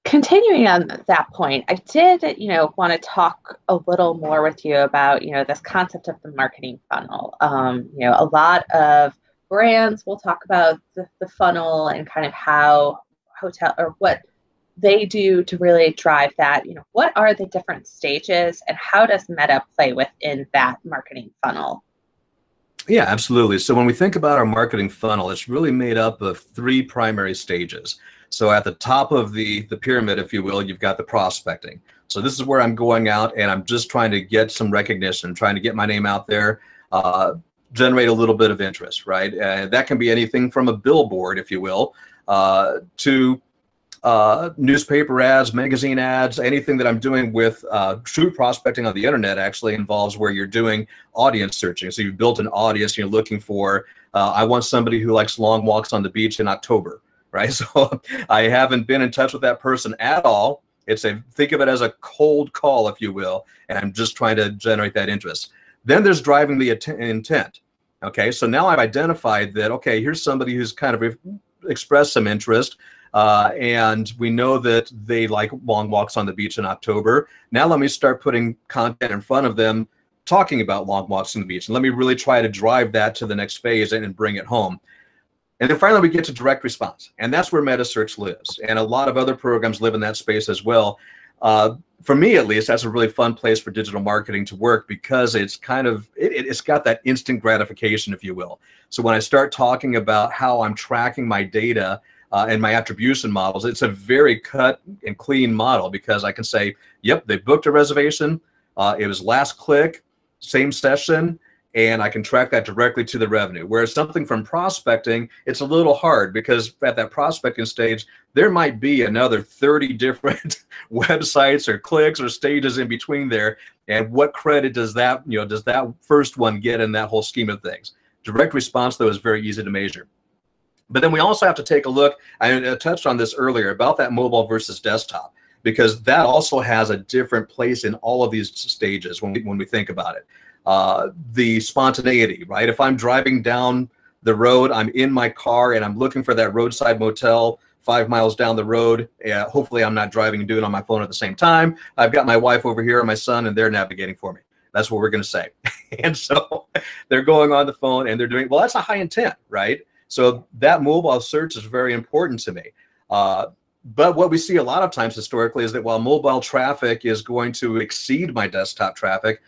Continuing on that point, I did, want to talk a little more with you about, this concept of the marketing funnel. A lot of brands will talk about the funnel and kind of how hotel or what they do to really drive that. What are the different stages and how does Meta play within that marketing funnel? Yeah, absolutely. So when we think about our marketing funnel, it's really made up of three primary stages. So at the top of the pyramid, if you will, you've got the prospecting. So this is where I'm going out and I'm just trying to get some recognition, trying to get my name out there, generate a little bit of interest, right? That can be anything from a billboard, if you will, to newspaper ads, magazine ads, anything that I'm doing with true prospecting on the internet actually involves where you're doing audience searching. So you've built an audience and you're looking for, I want somebody who likes long walks on the beach in October, right? So I haven't been in touch with that person at all. Think of it as a cold call, if you will, and I'm just trying to generate that interest. Then there's driving the intent. Okay, so now I've identified that, okay, here's somebody who's kind of expressed some interest. And we know that they like long walks on the beach in October. Now let me start putting content in front of them talking about long walks on the beach. And let me really try to drive that to the next phase and bring it home. And then finally, we get to direct response. And that's where Metasearch lives. And a lot of other programs live in that space as well. For me, at least, that's a really fun place for digital marketing to work because it's kind of, it's got that instant gratification, if you will. So when I start talking about how I'm tracking my data, and my attribution models, it's a very cut and clean model because I can say, yep, they booked a reservation. It was last click, same session, and I can track that directly to the revenue. Whereas something from prospecting, it's a little hard because at that prospecting stage, there might be another 30 different websites or clicks or stages in between there. And what credit does that, does that first one get in that whole scheme of things? Direct response, though, is very easy to measure. But then we also have to take a look, I touched on this earlier, about that mobile versus desktop, because that also has a different place in all of these stages when we think about it. The spontaneity, right? If I'm driving down the road, I'm in my car and I'm looking for that roadside motel 5 miles down the road. Hopefully I'm not driving and doing it on my phone at the same time. I've got my wife over here and my son and they're navigating for me. That's what we're going to say. And so they're going on the phone and they're doing, well, that's a high intent, right? So that mobile search is very important to me. But what we see a lot of times historically is that while mobile traffic is going to exceed my desktop traffic,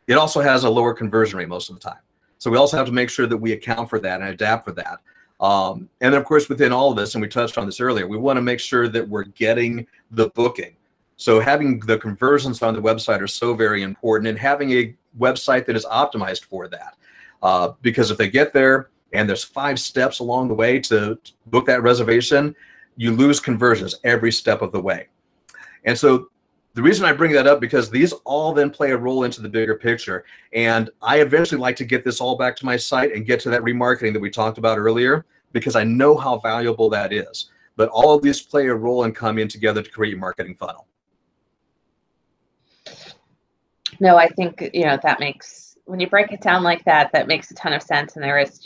it also has a lower conversion rate most of the time. So we also have to make sure that we account for that and adapt for that. And then of course, within all of this, and we touched on this earlier, we want to make sure that we're getting the booking. So having the conversions on the website are so very important, and having a website that is optimized for that. Because if they get there, and there's 5 steps along the way to book that reservation, you lose conversions every step of the way. And so the reason I bring that up, because these all then play a role into the bigger picture. And I eventually like to get this all back to my site and get to that remarketing that we talked about earlier, because I know how valuable that is. But all of these play a role and come in together to create your marketing funnel. No, I think, that makes, when you break it down like that, that makes a ton of sense. And there is,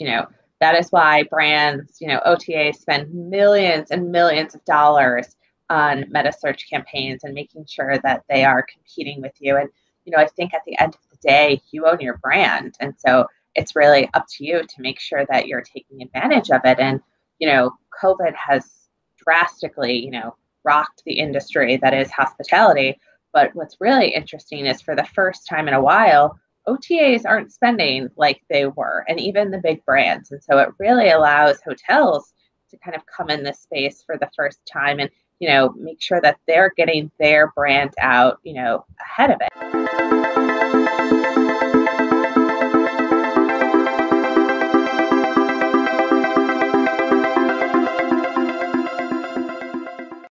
that is why brands, OTAs spend millions and millions of dollars on Metasearch campaigns and making sure that they are competing with you. And, I think at the end of the day, you own your brand. And so it's really up to you to make sure that you're taking advantage of it. And, COVID has drastically, rocked the industry that is hospitality. But what's really interesting is for the first time in a while, OTAs aren't spending like they were, and even the big brands. And so it really allows hotels to kind of come in this space for the first time and, make sure that they're getting their brand out, ahead of it.